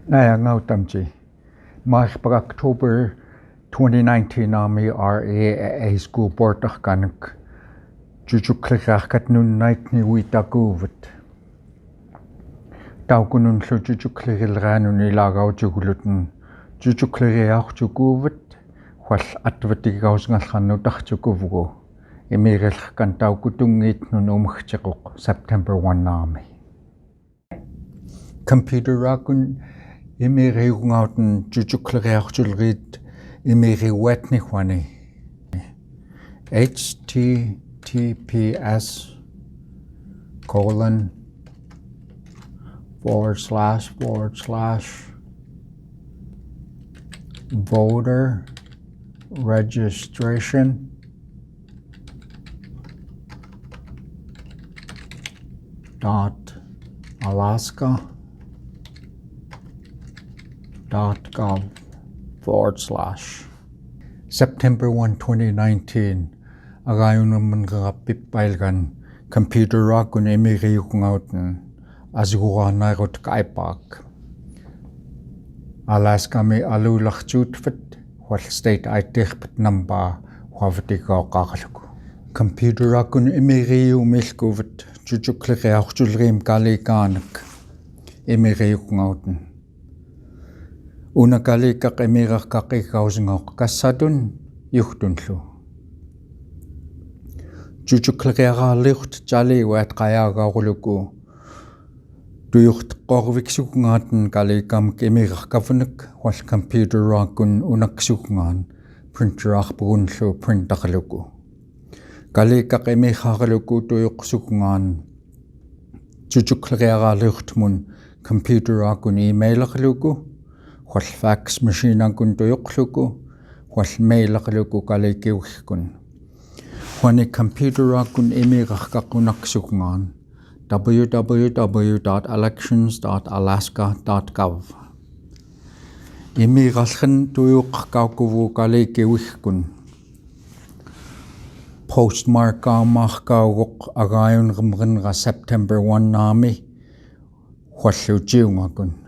Nayangautamji. March October 2019 Army REAA school board kanak jujuklirakat nun night ni witakuvat. Taukunun so jujuklirilranun ilagaw jugulutun jujukliriaq jukuvat wal atvatigawsngalxannutaq jukuvugu imirilkan taukutungit nun umkhtiquq September 1 Army. Computer rakun imiriungauten jujukliriaqjulrit imiriwetniwani https:// voterregistration.alaska.gov/. September 1, 2019, agayunaman kapippailgan computer rakun imiriungauten asiguranarut kaipak. Alaska mi alulachjutfit wal state aitirpit number wavatigaaqarluku. Computer rakun imiriumilkuvit jujukliriaqjulriim kalikaanak imiriungauten. Unakalikaq imirarkaqigausngoq kassatun yuhtunlu. Jujukliriaqaarliurt tjaliuat qayaagaaruluku tuyurteqqorviksukungaatan kalikamak imirarkavunak wal computer rakun unaksukungaan printerarpugunlu printarluku. Kalikaq imirarluku tuyuqsukungaan jujukliriaqaarliurtmun computer rakun emailarluku wal fax machine-ankun tuyuqluku wal mail-arluku kalikiullkun. Wani computer rakun imirarkaqunaksukngaan www.elections.alaska.gov. Imirallan tuyuqqaukuvu kalikiullkun. Postmark-aamarkauguq agayunrimrinra September 1 Army walluutiungakun.